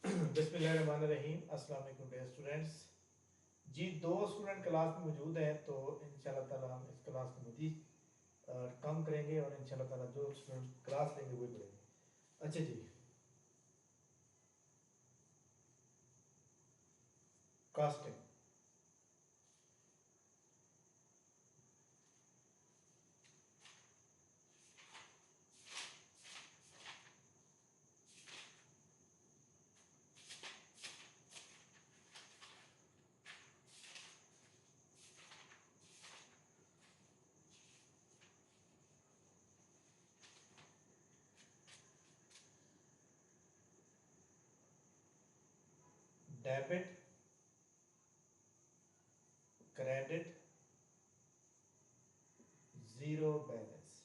बिस्मिल्लाहिर्रहमानिर्रहीम। अस्सलाम वालेकुम डियर स्टूडेंट्स। जी, दो स्टूडेंट क्लास में मौजूद हैं, तो इंशाल्लाह ताला हम इस क्लास को मज़ीद कम करेंगे और इंशाल्लाह ताला जो स्टूडेंट क्लास लेंगे वही पढ़ेंगे। अच्छा जी, casting. Debit, credit, zero balance.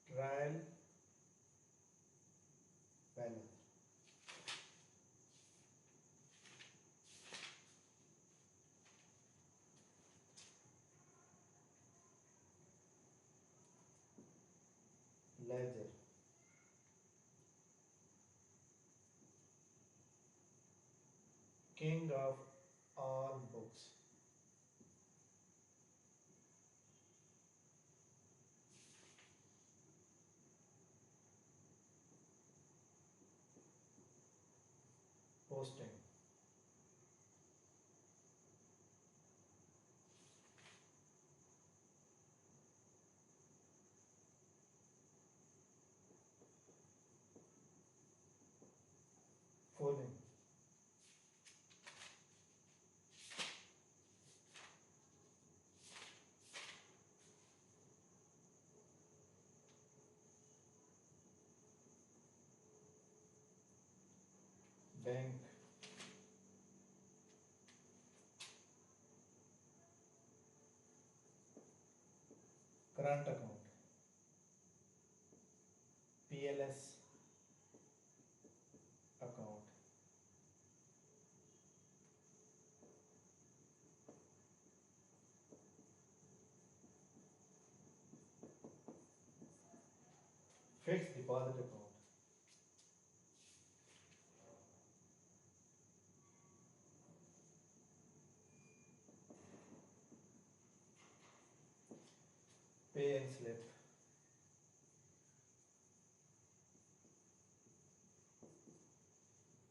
Trial balance. Ledger. King of all books. Posting. Folding. Bank. Current account. PLS account. Fix deposit account. Pay in slip.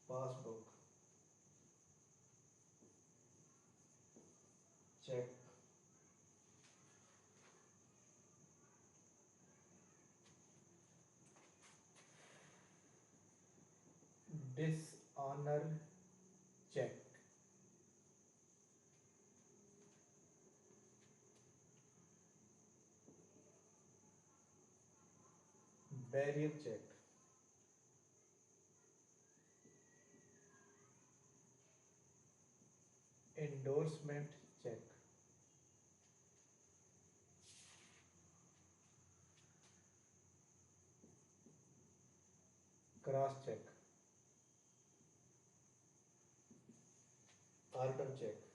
Passbook. Cheque. Dishonour cheque. Bearer cheque. Endorsement cheque. Cross cheque. Order cheque.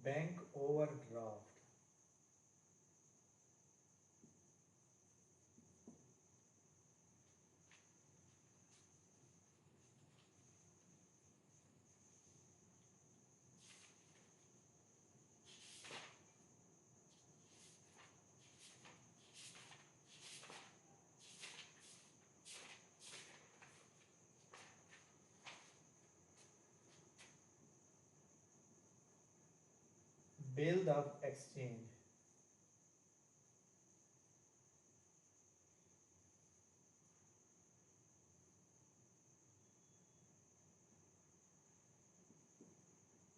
Bank overdraft. Bill of exchange.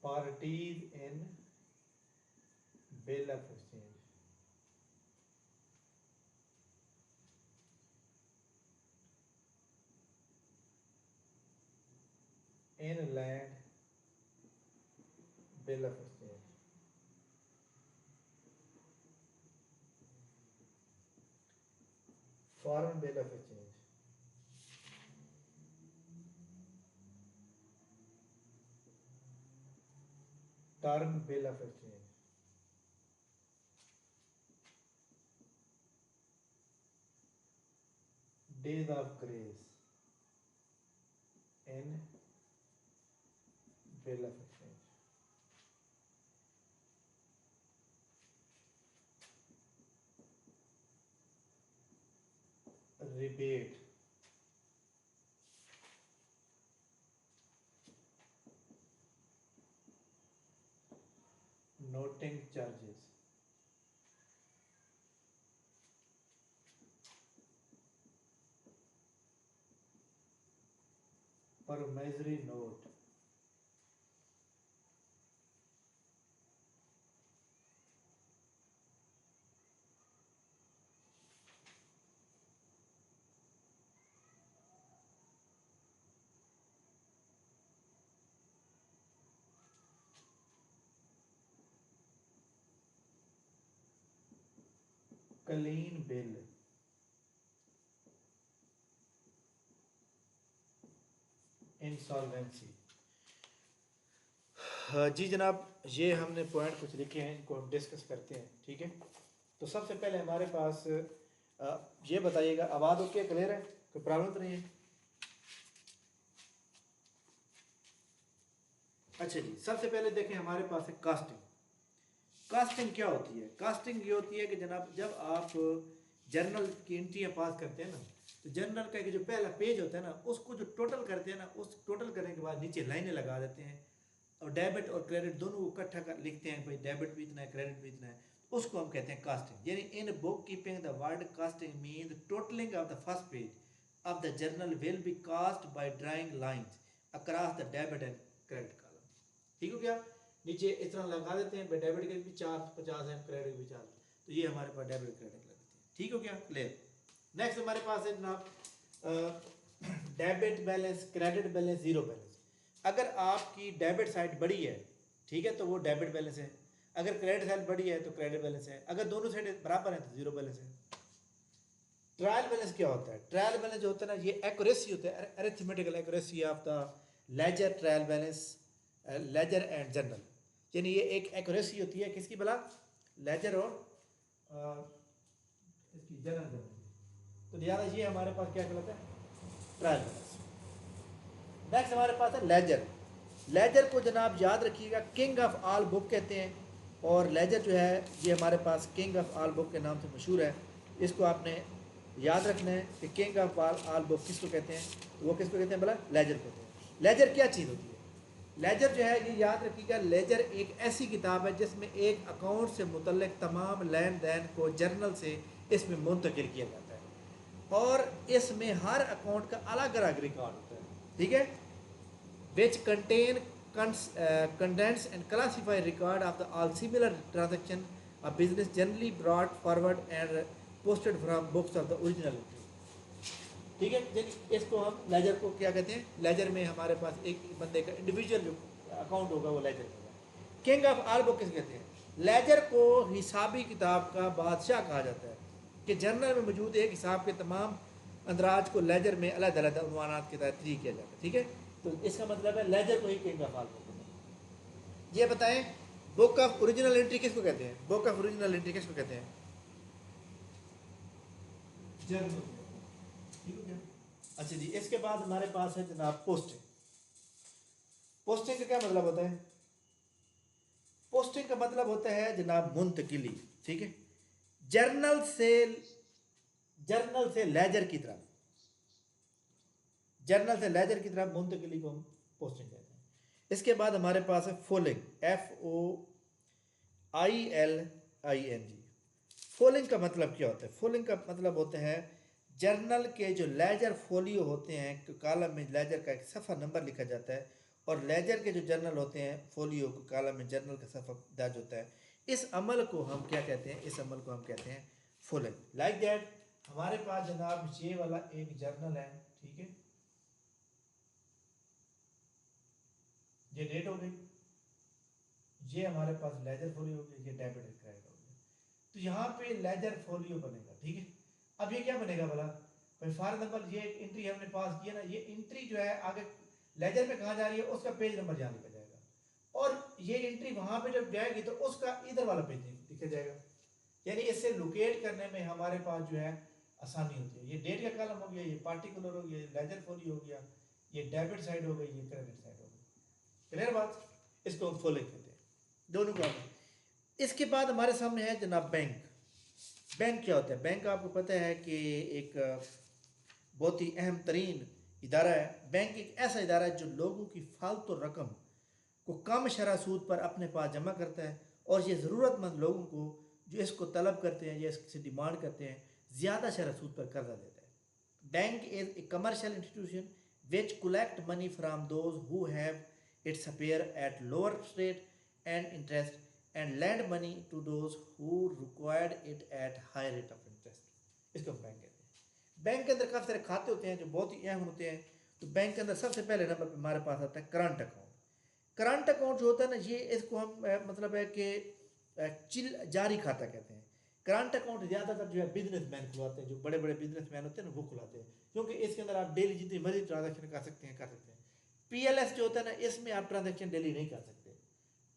Parties in bill of exchange. Inland bill of exchange. Foreign bill of exchange. Term bill of exchange, days of grace in bill of exchange, rebate, noting charges, promissory note, clean bill, insolvency. जी जनाब, ये हमने point कुछ लिखे हैं, इनको हम discuss करते हैं, ठीक है। तो सबसे पहले हमारे पास ये बताइएगा, आवाज़ ओके क्लियर है, कोई प्रॉब्लम तो नहीं है? अच्छा जी, सबसे पहले देखें हमारे पास है कास्टिंग। कास्टिंग क्या होती है? कास्टिंग ये होती है कि जनाब जब आप जर्नल की एंट्रियाँ पास करते हैं ना, तो जर्नल का जो पहला पेज होता है ना, उसको जो टोटल करते हैं ना, उस टोटल करने के बाद नीचे लाइनें लगा देते हैं और डेबिट और क्रेडिट दोनों को इकट्ठा कर लिखते हैं, भाई डेबिट भी इतना है, क्रेडिट भी इतना है, उसको हम कहते हैं कास्टिंग। यानी in book keeping the word casting mean totalling of the first page of the journal will be cast by drawing lines across the debit and credit column. ठीक हो गया? नीचे इस तरह लगा देते हैं, डेबिट के भी 450 है, क्रेडिट भी 4, तो ये हमारे पास डेबिट क्रेडिट लगते हैं। ठीक हो गया? क्लियर। नेक्स्ट हमारे पास है जनाब debit balance, credit balance, zero balance. अगर आपकी डेबिट साइड बड़ी है, ठीक है, तो वो डेबिट बैलेंस है। अगर क्रेडिट साइड बड़ी है तो क्रेडिट बैलेंस है। अगर दोनों साइड बराबर है तो जीरो बैलेंस है। ट्रायल बैलेंस क्या होता है? ट्रायल बैलेंस जो होता है ना, ये एक्यूरेसी होता है, arithmetical accuracy of the ledger, trial balance, ledger and journal. यानी ये एक एक्यूरेसी होती है किसकी भला? लेजर और इसकी जर्नल। तो लिहाजा ये हमारे पास क्या कहलाता है? Trial balance. नेक्स्ट हमारे पास है लेजर। लेजर को जनाब याद रखिएगा किंग ऑफ ऑल बुक कहते हैं, और लेजर जो है ये हमारे पास किंग ऑफ ऑल बुक के नाम से मशहूर है। इसको आपने याद रखना है कि किंग ऑफ ऑल बुक किसको कहते हैं, तो वो किसको कहते हैं भला? लेजर कहते हैं। लेजर क्या चीज़ होती है? लेजर जो है ये याद रखिएगा, लेजर एक ऐसी किताब है जिसमें एक अकाउंट से मुतल्लिक तमाम लेन देन को जर्नल से इसमें मुंतकिल किया जाता है, और इसमें हर अकाउंट का अलग अलग रिकॉर्ड होता है। ठीक है? which contain condense and classify record of the all similar transaction of business generally brought forward and posted from books of the original entry। ठीक है, इसको हम लेजर को क्या कहते हैं? लेजर में हमारे पास एक बंदे का इंडिविजुअल जो अकाउंट होगा वो लेजर होगा। किंग ऑफ ऑल बुक किसे कहते हैं? लेजर को हिसाबी किताब का बादशाह कहा जाता है कि जर्नल में मौजूद एक हिसाब के तमाम अंदराज को लेजर में अलग अलग उन्वानात के तहत तहरीर किया जाता है। ठीक है, तो इसका मतलब है लेजर को ही किंग ऑफ ऑल बुक कहते हैं। ये बताएं बुक ऑफ ओरिजिनल एंट्री किसको कहते हैं? बुक ऑफ ओरिजिनल एंट्री किसको कहते हैं? जर्नल। ठीक हो गया? अच्छा जी, इसके बाद हमारे पास है जनाब पोस्टिंग। पोस्टिंग का क्या मतलब होता है? पोस्टिंग का मतलब होता है जनाब मुंतकिली। ठीक है, जर्नल से लेजर की तरफ, जर्नल से लेजर की तरफ मुंतकिली को हम पोस्टिंग कहते हैं। इसके बाद हमारे पास है फोलिंग, FOILING। फोलिंग का मतलब क्या होता है? फोलिंग का मतलब होता है जर्नल के जो लेजर फोलियो होते हैं, कॉलम में लेजर का एक सफ़ा नंबर लिखा जाता है, और लेजर के जो जर्नल होते हैं फोलियो को कॉलम में जर्नल का सफ़ा दर्ज होता है। इस अमल को हम क्या कहते हैं? इस अमल को हम कहते हैं फोलिंग। लाइक दैट हमारे पास जनाब ये वाला एक जर्नल है, ठीक है, ये डेट हो गई, ये हमारे पास लेजर फोलियो हो गई, ये डेबिट एंड क्रेडिट हो गया। तो यहाँ पे लेजर फोलियो बनेगा। ठीक है, अब ये क्या बनेगा भला? भाई फॉर एग्जाम्पल ये एक एंट्री हमने पास किया ना, ये एंट्री जो है आगे लेजर में कहाँ जा रही है उसका पेज नंबर यहाँ लिखा जाएगा, और ये एंट्री वहां पे जब जाएगी तो उसका इधर वाला पेज दिखा जाएगा, यानी इससे लोकेट करने में हमारे पास जो है आसानी होती है। ये डेट का कॉलम हो गया, ये पार्टिकुलर हो गया, ये लेजर फॉली हो गया, ये डेबिट साइड हो गई, ये क्रेडिट साइड हो गई। क्लियर बात? इसको हम फॉलो कहते हैं दोनों को। इसके बाद हमारे सामने है जनाब बैंक। बैंक क्या होता है? बैंक आपको पता है कि एक बहुत ही अहम तरीन इदारा है। बैंक एक ऐसा इदारा है जो लोगों की फालतू रकम को कम शरह सूद पर अपने पास जमा करता है और ये ज़रूरतमंद लोगों को जो इसको तलब करते हैं या इससे डिमांड करते हैं ज़्यादा शरह सूद पर कर्जा देता है। Bank is a commercial institution which collect money from those who have its appear at lower rate and interest and lend money to those who required it at high rate of interest. इसको bank कहते हैं। Bank के अंदर काफ़ी सारे खाते होते हैं जो बहुत ही अहम होते हैं। तो बैंक के अंदर सबसे पहले नंबर पर हमारे पास आता है करंट अकाउंट। करंट अकाउंट जो होता है ना, ये इसको हम मतलब है कि चिल जारी खाता कहते हैं। करंट अकाउंट ज़्यादातर जो है बिजनेसमैन खुलवाते हैं, जो बड़े बड़े बिजनेसमैन होते हैं ना वो खुलाते हैं, क्योंकि इसके अंदर आप डेली जितनी मर्जी ट्रांजेक्शन कर सकते हैं। पीएलएस जो होता है ना, इसमें आप ट्रांजेक्शन डेली नहीं कर सकते।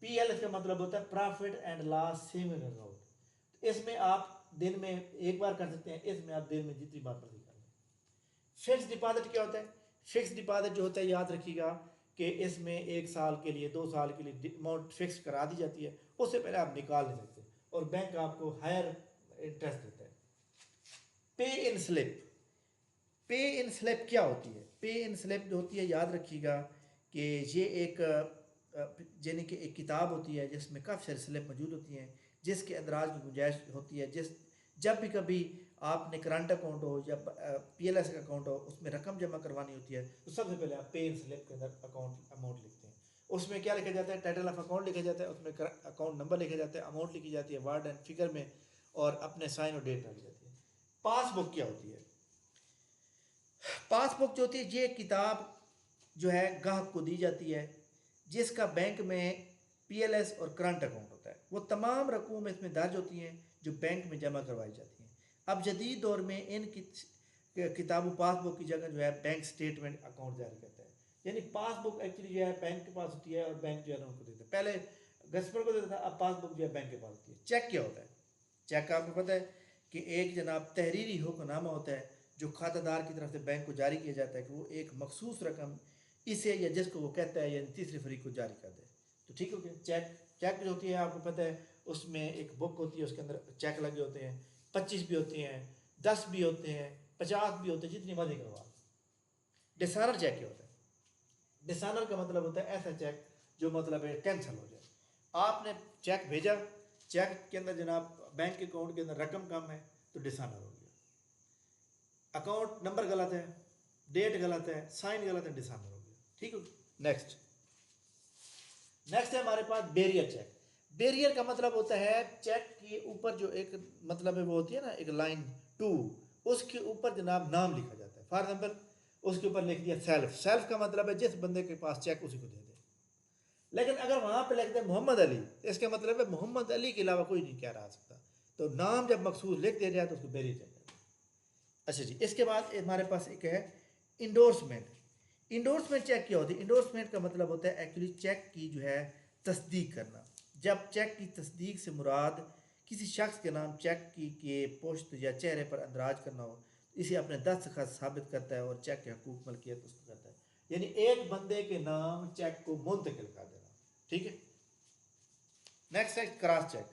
पीएलएस का मतलब होता है profit and loss saving account. इसमें आप दिन में एक बार कर सकते हैं, इसमें आप दिन में जितनी बार मर्जी कर लें। फिक्स डिपॉजिट क्या होता है? फिक्स डिपॉजिट जो होता है, याद रखिएगा कि इसमें 1 साल के लिए 2 साल के लिए अमाउंट फिक्स करा दी जाती है, उससे पहले आप निकाल नहीं सकते और बैंक आपको हायर इंटरेस्ट देता है। पे इन स्लिप। पे इन स्लिप क्या होती है? पे इन स्लिप जो होती है, याद रखिएगा कि ये एक यानी कि एक किताब होती है जिसमें काफ़ी सारी स्लिप मौजूद होती हैं, जिसके अंदराज की गुंजाइश होती है। जब भी कभी आपने करंट अकाउंट हो या पीएलएस का अकाउंट हो, उसमें रकम जमा करवानी होती है, तो सबसे पहले आप पे इन स्लिप के अंदर अकाउंट अमाउंट लिखते हैं। उसमें क्या लिखा जाता है? टाइटल ऑफ अकाउंट लिखा जाता है, उसमें अकाउंट नंबर लिखा जाता है, अमाउंट लिखी जाती है वर्ड एंड फिगर में, और अपने साइन और डेट डाली जाती है। पासबुक क्या होती है? पासबुक जो होती है, ये किताब जो है ग्राहक को दी जाती है, जिसका बैंक में पीएलएस और करंट अकाउंट होता है। वो तमाम रकूम इसमें दर्ज होती हैं जो बैंक में जमा करवाई जाती हैं। अब जदीद दौर में इन किताबों पासबुक की जगह जो है बैंक स्टेटमेंट अकाउंट जारी करता है। यानी पासबुक एक्चुअली जो है बैंक के पास होती है और बैंक जो है ना उनको देता है। पहले गस्पर को देता था, अब पासबुक जो है बैंक के पास होती है। चेक क्या होता है? चेक आपको पता है कि एक जनाब तहरीरी हुक्मनामा होता है जो खातादार की तरफ से बैंक को जारी किया जाता है कि वो एक मखसूस रकम इसे या जिसको वो कहता है या तीसरे फरीक को जारी कर दे। तो ठीक हो गया। चेक जो होती है आपको पता है, उसमें एक बुक होती है, उसके अंदर चेक लगे होते हैं। 25 भी होते हैं, 10 भी होते हैं, 50 भी होते हैं, जितनी मर्जी करवा। डिसऑनर चेक क्या होता है? डिसऑनर का मतलब होता है ऐसा चेक जो मतलब है कैंसिल हो जाए। आपने चेक भेजा, चेक के अंदर जनाब बैंक अकाउंट के अंदर रकम कम है तो डिसऑनर हो गया। अकाउंट नंबर गलत है, डेट गलत है, साइन गलत है, डिसऑनर हो गया। ठीक है। नेक्स्ट है हमारे पास बैरियर चेक। बैरियर का मतलब होता है चेक के ऊपर जो एक मतलब है वो होती है ना एक लाइन 2, उसके ऊपर जनाब नाम लिखा जाता है। फॉर एग्जाम्पल उसके ऊपर लिख दिया सेल्फ। सेल्फ का मतलब है जिस बंदे के पास चेक उसी को दे दे। लेकिन अगर वहां पे लिख दे मोहम्मद अली, इसका मतलब है मोहम्मद अली के अलावा कोई नहीं कह रहा सकता। तो नाम जब मखसूस लिख दिया जाए तो उसको बैरियर चेक कहते हैं। अच्छा जी, इसके बाद हमारे पास एक है इंडोर्समेंट। इंडोर्समेंट चेक क्या होती है? इंडोर्समेंट का मतलब होता है एक्चुअली चेक की जो है तस्दीक करना। जब चेक की तस्दीक से मुराद किसी शख्स के नाम चेक की के पुश्त या चेहरे पर अंदराज करना हो, इसे अपने दस्तखत साबित करता है और चेक के हकूक मलकियत उसको करता है। यानी एक बंदे के नाम चेक को मुंतकिल कर देना। ठीक है। नेक्स्ट है क्रॉस चेक।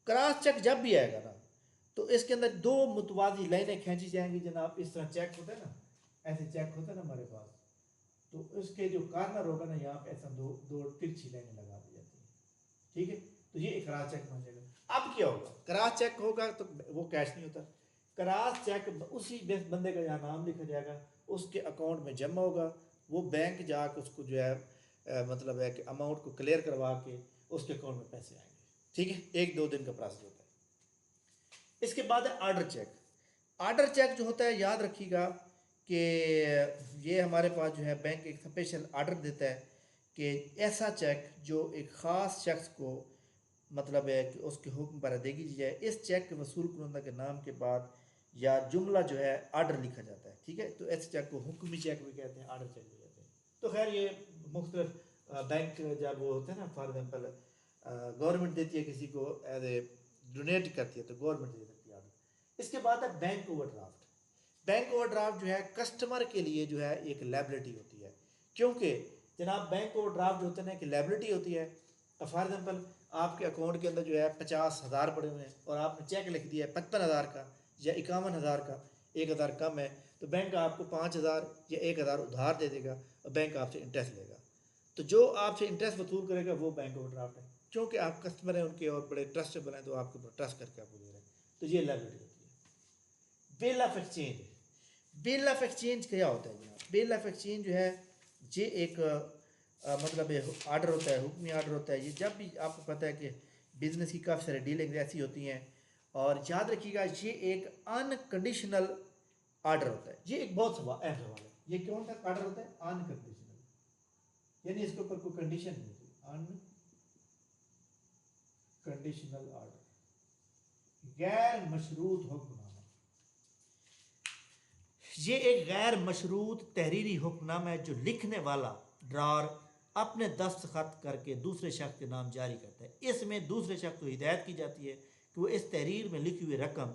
क्रॉस चेक जब भी आएगा ना तो इसके अंदर 2 मुतवाजी लाइनें खींची जाएंगी जनाब। इस तरह चेक होता है ना, ऐसे चेक होता है ना हमारे पास, तो उसके जो कार्नर होगा ना यहाँ पे ऐसा दो तिरछी लाइनें लगा दी जाती है। ठीक है। तो ये एक क्रॉस चेक बन जाएगा। अब क्या होगा? क्रॉस चेक होगा तो वो कैश नहीं होता। क्रॉस चेक उसी बंदे का यहाँ नाम लिखा जाएगा, उसके अकाउंट में जमा होगा, वो बैंक जाकर उसको जो है मतलब है कि अमाउंट को क्लियर करवा के उसके अकाउंट में पैसे आएंगे। ठीक है। 1-2 दिन का प्रोसेस होता है। इसके बाद है ऑर्डर चेक। ऑर्डर चेक जो होता है, याद रखिएगा कि ये हमारे पास जो है बैंक एक स्पेशल ऑर्डर देता है कि ऐसा चेक जो एक ख़ास शख्स को मतलब है कि उसके हुक्म पर अदायगी की जाए, इस चेक के वसूल कुनंदा के नाम के बाद या जुमला जो है ऑर्डर लिखा जाता है। ठीक है। तो इस चेक को हुक्मी चेक भी कहते हैं, ऑर्डर चेक भी कहते हैं। तो खैर ये मुख्तलिफ बैंक जब वो होते हैं ना, फॉर एग्जाम्पल गवर्नमेंट देती है किसी को एज ए डोनेट करती है तो गवर्नमेंट दे देती है। इसके बाद है बैंक ओवरड्राफ्ट। बैंक ओवरड्राफ्ट जो है कस्टमर के लिए जो है एक लायबिलिटी होती है, क्योंकि जनाब बैंक ओवरड्राफ्ट जो होते हैं ना कि लायबिलिटी होती है। फॉर एग्जाम्पल आपके अकाउंट के अंदर जो है 50,000 पड़े हुए हैं और आपने चेक लिख दिया है 55,000 का या 51,000 का, 1,000 कम है, तो बैंक आपको 5,000 या 1,000 उधार दे देगा और बैंक आपसे इंटरेस्ट लेगा। तो जो आपसे इंटरेस्ट वसूल करेगा वो बैंक ओवरड्राफ्ट है, क्योंकि आप कस्टमर हैं उनके और बड़े ट्रस्टेबल हैं तो आपके ऊपर ट्रस्ट करके आपको दे रहे हैं, तो ये लायबिलिटी होती है। Bill of exchange, bill of exchange क्या होता है जनाब? बिल ऑफ एक्सचेंज जो है ये एक मतलब आर्डर होता है, हुक्मी आर्डर होता है। ये जब भी आपको पता है कि बिजनेस की काफ़ी सारी डीलिंग ऐसी होती हैं, और याद रखिएगा ये एक अनकंडीशनल आर्डर होता है। ये एक बहुत अहम सवाल है, ये कौन सा आर्डर होता है? अनकंडीशनल, यानी इसके ऊपर कोई कंडीशन नहीं होती। अनकंडीशनल आर्डर, गैर मशरूत हुक्मनामा। ये एक गैर मशरूत तहरीरी हुक्मनामा है जो लिखने वाला ड्रार अपने दस्तखत करके दूसरे शख्स के नाम जारी करता है। इसमें दूसरे शख्स को हिदायत की जाती है कि वो इस तहरीर में लिखी हुई रकम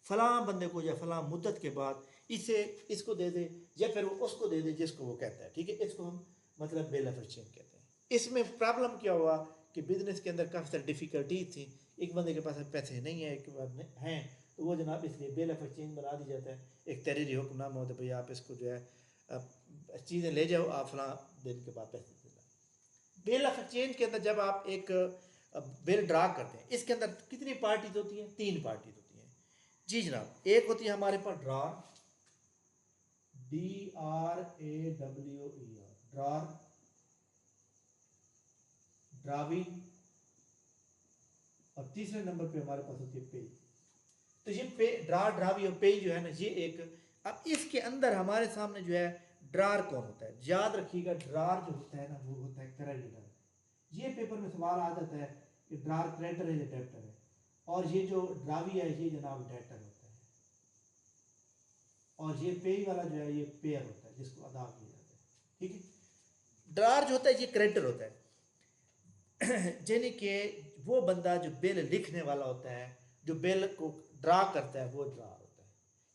फ़लाँ बंदे को या फ़लाँ मुद्दत के बाद इसको दे दे, या फिर वो उसको दे दे जिसको वो कहता है। ठीक है, इसको हम मतलब बिल ऑफ एक्सचेंज कहते हैं। इसमें प्रॉब्लम क्या हुआ कि बिजनेस के अंदर काफ़ी सारी डिफ़िकल्टीज थी, एक बंदे के पास पैसे नहीं है, एक बार में हैं, तो वो जनाब इसलिए बिल ऑफ एक्सचेंज बना दी जाता है। एक तहरीरी हुक्मनामा होता है, भाई आप इसको जो है चीज़ें ले जाओ, आप फलां दिन के बाद पैसे देना। बिल ऑफ एक्सचेंज के अंदर जब आप एक बिल ड्रा करते हैं, इसके अंदर कितनी पार्टीज होती हैं? 3 पार्टीज होती हैं जी जनाब। एक होती है हमारे पास ड्रार, DRAWER, ड्रार, ड्रावी, और तीसरे नंबर पे हमारे पास होती है पे। तो ये पे, ड्रार, ड्रावी और पे जो है ना, ये एक, अब इसके अंदर हमारे सामने जो है ड्रार कौन होता है? याद रखिएगा ड्रार जो होता है ना वो होता है क्रेडिटर। ये पेपर में सवाल आ जाता है कि ड्रार क्रेडिटर है या डेब्टर है, और ये जो ड्रावी है ये जनाब डेब्टर होता है, और ये पे वाला जो है ये पेयर होता है जिसको अदा किया जाता है। ठीक है, ड्रार जो होता है ये क्रेडिटर होता है, यानी कि वो बंदा जो बिल लिखने वाला होता है, जो बिल को ड्रा करता है, वो ड्रार होता है।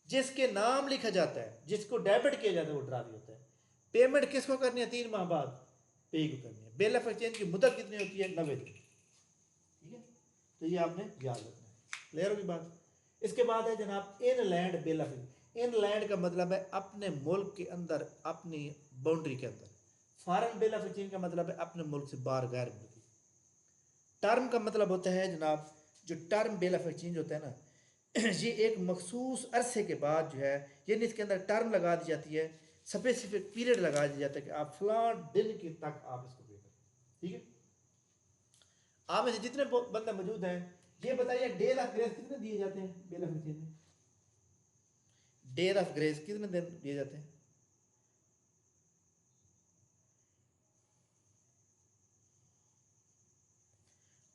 जिसके नाम लिखा जाता है, जिसको डेबिट किया जाता है, वो ड्रावी होता है। पेमेंट किसको करनी है? 3 माह बाद पे को करनी है। बिल ऑफ एक्सचेंज की मुद्दत कितनी होती है? 90 दिन। ठीक है, तो ये आपने याद रखना है। क्लियर होगी बात? इसके बाद है जनाब इनलैंड बिल ऑफ। इनलैंड का मतलब है अपने मुल्क के अंदर, अपनी बाउंड्री के अंदर। फॉरेन बिल ऑफ एक्सचेंज का मतलब है अपने मुल्क से बाहर, गैर मुल्की। टर्म का मतलब होता है जनाब, जो टर्म बिल ऑफ एक्सचेंज होता है ना, ये एक मखसूस अरसे के बाद जो है, यानी इसके अंदर टर्म लगा दी जाती है, स्पेसिफिक पीरियड लगा दिया जाता है कि आप फलां दिन के तक आप इसको पे करें। ठीक है, आप में से जितने बंदे मौजूद हैं ये बताइए डेज ऑफ ग्रेस कितने दिए जाते हैं बिल ऑफ एक्सचेंज में? डेज ऑफ ग्रेस कितने दिन दिए जाते हैं?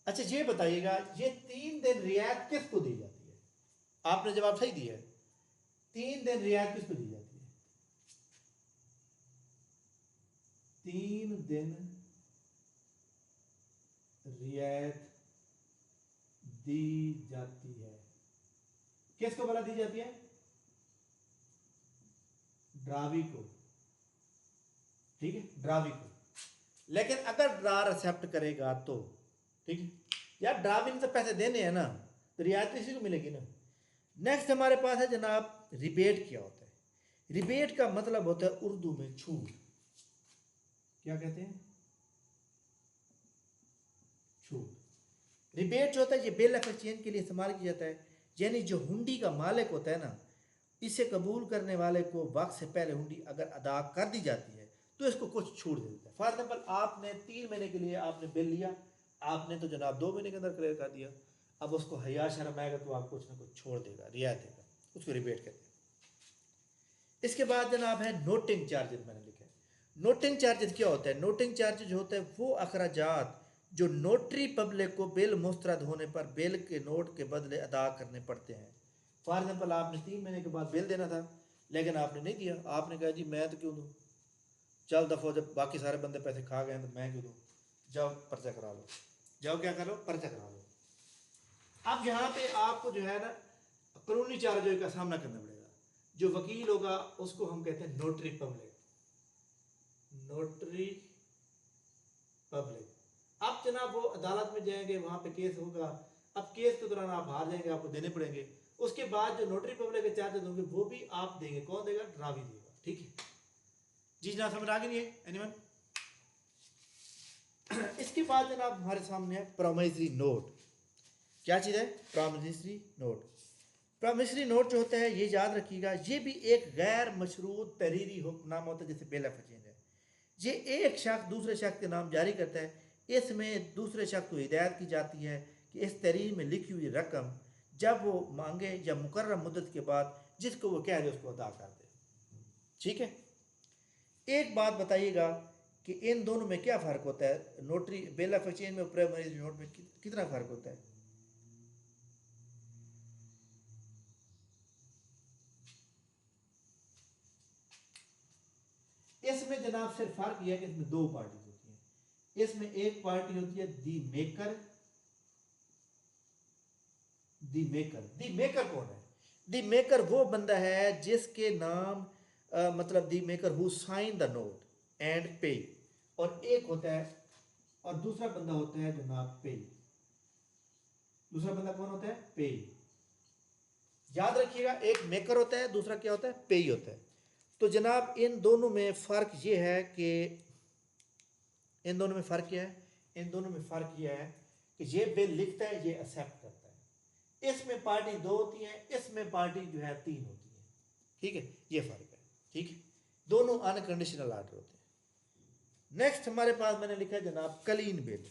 अच्छा ये बताइएगा, ये 3 दिन रियायत किसको दी जाती है? आपने जवाब सही दिया है, 3 दिन रियायत किसको दी जाती है? 3 दिन रियायत दी जाती है। किसको भला दी जाती है? ड्रावी को। ठीक है, ड्रावी को। लेकिन अगर ड्रार एक्सेप्ट करेगा तो ठीक है, यार ड्रावी ने तो पैसे देने हैं ना, तो रियायत इसी को मिलेगी ना। नेक्स्ट हमारे पास है जनाब रिबेट। क्या होता है? रिबेट का मतलब होता है उर्दू में छूट। क्या कहते हैं? छूट। रिबेट जो होता है ये बिल ऑफ एक्सचेंज के लिए इस्तेमाल किया जाता है, यानी जो हुंडी का मालिक होता है ना, इसे कबूल करने वाले को वक्त से पहले हुंडी अगर अदा कर दी जाती है तो इसको कुछ छूट दे देता है। फॉर एग्जाम्पल आपने 3 महीने के लिए आपने बिल लिया, आपने तो जनाब 2 महीने के अंदर क्लियर कर दिया, अब उसको हया शर्म आएगा तो आप कुछ ना कुछ छोड़ देगा, रियायत देगा, उसको रिबेट कहते हैं। इसके बाद जनाब है नोटिंग चार्जेस। मैंने लिखा है नोटिंग चार्जेस क्या होता है? नोटिंग चार्जेस होता है वो अखराजात जो नोटरी पब्लिक को बिल मुस्तरद होने पर बिल के नोट के बदले अदा करने पड़ते हैं। फॉर एग्जाम्पल आपने 3 महीने के बाद बिल देना था, लेकिन आपने नहीं दिया, आपने कहा जी मैं तो क्यों दूँ, चल दफो, जब बाकी सारे बंदे पैसे खा गए तो मैं क्यों दूँ, जाओ पर्चा करा लो, जाओ क्या करो पर्चा करा लो। अब यहाँ पे आपको जो है ना कानूनी चार्जों का सामना करना पड़ेगा। जो वकील होगा उसको हम कहते हैं नोटरी पब्लिक, नोटरी पब्लिक। अब जनाब वो अदालत में जाएंगे, वहां पे केस होगा। अब केस के दौरान आप हार जाएंगे, आपको देने पड़ेंगे। उसके बाद जो नोटरी पब्लिक के चार्जेस होंगे वो भी आप देंगे। कौन देगा? ड्रावी देगा। ठीक है जी जनाब, समझ आ गई नहीं है एनीवन? इसके बाद जनाब हमारे सामने है प्रोमिसरी नोट। क्या चीज़ है? Promissory note. प्रोमिसरी नोट जो होता है, ये याद रखिएगा, ये भी एक गैर मशरूत तहरीरी हुक्मनामा होता है, जैसे बेल ऑफ एक्सचेंज है। ये एक शख्स दूसरे शख्स के नाम जारी करता है। इसमें दूसरे शख्स को हिदायत की जाती है कि इस तहरीर में लिखी हुई रकम जब वो मांगे या मुकर्रर मुद्दत के बाद जिसको वो कह दे उसको अदा कर दे। ठीक है, एक बात बताइएगा कि इन दोनों में क्या फ़र्क होता है? नोटरी बेल ऑफ एक्सचेंज में और प्रोमिसरी नोट में कितना फ़र्क होता है? इसमें जनाब सिर्फ फ़र्क यह है कि इसमें दो पार्टी होती हैं। इसमें एक पार्टी होती है दी मेकर। दी मेकर, दी मेकर कौन है? दी मेकर वो बंदा है जिसके नाम मतलब the maker who sign the note and pay. और एक होता है, और दूसरा बंदा होता है जनाब पे। दूसरा बंदा कौन होता है? पे। याद रखिएगा, एक मेकर होता है, दूसरा क्या होता है? पे ही होता है। तो जनाब इन दोनों में फ़र्क ये है कि इन दोनों में फ़र्क क्या है? इन दोनों में फ़र्क यह है कि ये बिल लिखता है, ये एक्सेप्ट करता है। इसमें पार्टी दो होती है, इसमें पार्टी जो है तीन होती है। ठीक है, ये फ़र्क है। ठीक है, दोनों अनकंडीशनल आर्डर होते हैं। नेक्स्ट हमारे पास मैंने लिखा है जनाब कलीन बिल।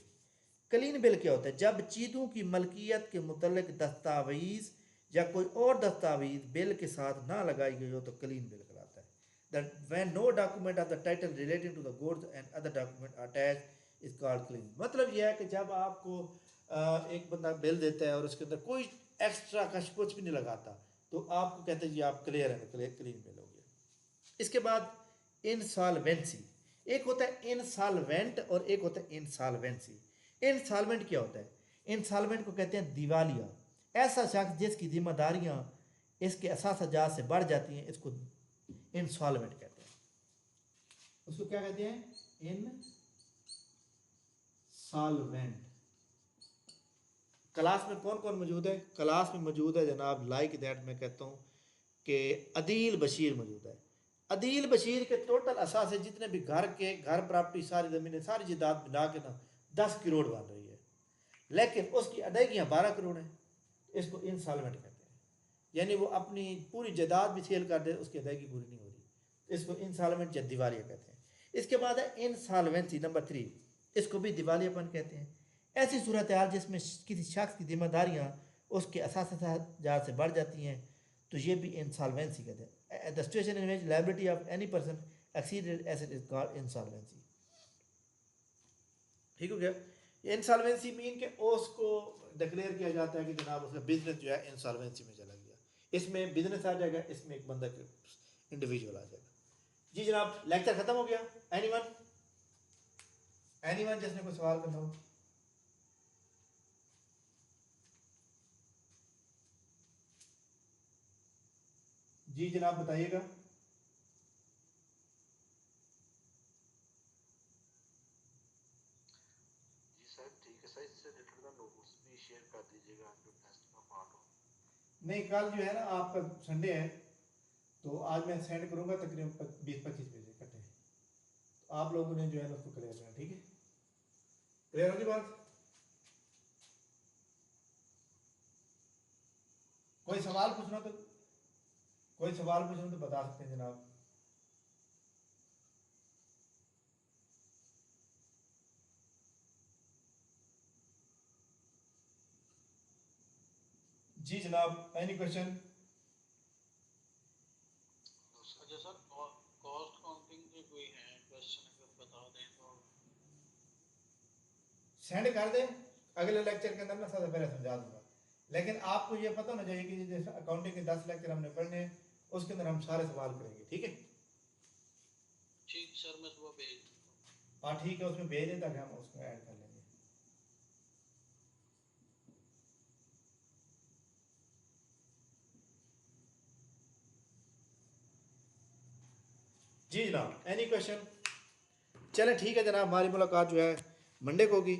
कलीन बिल क्या होता है? जब चीज़ों की मलकियत के मुतल्लिक दस्तावेज़ या कोई और दस्तावेज़ बिल के साथ ना लगाई गई हो तो कलीन बिल कहलाता है। That when no document of the title relating to the goods and other document attach is called clean. मतलब यह है कि जब आपको एक बंदा बिल देता है और उसके अंदर कोई एक्स्ट्रा कुछ भी नहीं लगाता तो आपको कहते हैं जी आप क्लियर है, क्लीन बिल हो गया। इसके बाद इंसॉल्वेंसी। एक होता है इंसॉल्वेंट और एक होता है इंसॉल्वेंसी। इंसॉल्वेंट क्या होता है? इंसॉल्वेंट को कहते हैं दिवालिया। ऐसा शख्स जिसकी जिम्मेदारियां इसके असासाजात से बढ़ जाती हैं, इसको इंसॉल्वेंट कहते हैं। उसको क्या कहते हैं? इंसॉल्वेंट। क्लास में कौन कौन मौजूद है? क्लास में मौजूद है जनाब लाइक दैट मैं कहता हूँ कि अदील बशीर मौजूद है। अदील बशीर के टोटल असासे जितने भी घर प्रॉपर्टी सारी ज़मीनें सारी जायदाद मिला के ना 10 करोड़ बन रही है, लेकिन उसकी अदायगियाँ 12 करोड़ हैं। इसको इंसॉल्वेंट कहते हैं। यानी वो अपनी पूरी जायदाद भी सेल कर दे, उसकी अदायगी पूरी नहीं हो रही। इसको इंसॉल्वेंट या दिवालिया कहते हैं। इसके बाद है इंसॉल्वेंसी नंबर 3। इसको भी दिवालियापन कहते हैं। ऐसी सूरत हाल जिसमें किसी शख्स की जिम्मेदारियाँ उसके असासाजात से बढ़ जाती हैं तो ये भी इंसॉल्वेंसी कहते हैं। The situation in which liability of any person exceeded asset is called insolvency. ठीक हो गया? इंसॉल्वेंसी मीन के उसको डिक्लेयर किया जाता है कि जनाब उसका बिजनेस जो है इंसॉल्वेंसी में चला गया। इसमें बिजनेस आ जाएगा, इसमें एक बंदा इंडिविजुअल आ जाएगा। जी जनाब, लेक्चर खत्म हो गया। एनीवन एनीवन जिसने कोई सवाल करना हो? जी जनाब बताइएगा। नहीं, कल जो है ना आपका संडे है तो आज मैं सेंड करूंगा तकरीबन 20-25 पेज इकट्ठे। तो आप लोगों ने जो है ना उसको क्लियर करना। ठीक है, क्लियर होगी बात? कोई सवाल पूछना तो बता सकते हैं जनाब। जी जनाब, एनी क्वेश्चन? अच्छा सर, कॉस्ट काउंटिंग के कोई है क्वेश्चन अगर बता दें तो। सेंड कर दें, अगले लेक्चर के अंदर ना सबसे पहले समझा दूंगा। लेकिन आपको ये पता होना चाहिए कि जैसे अकाउंटिंग के 10 लेक्चर हमने पढ़ने हैं उसके अंदर हम सारे सवाल करेंगे। ठीक है, ठीक सर, मैं सुबह भेज दूँगा। हाँ ठीक है, उसमें भेज दें ताकि हम उसमें ऐड कर लेंगे। जी जनाब, एनी क्वेश्चन? चलें ठीक है जनाब, हमारी मुलाकात जो है मंडे को होगी।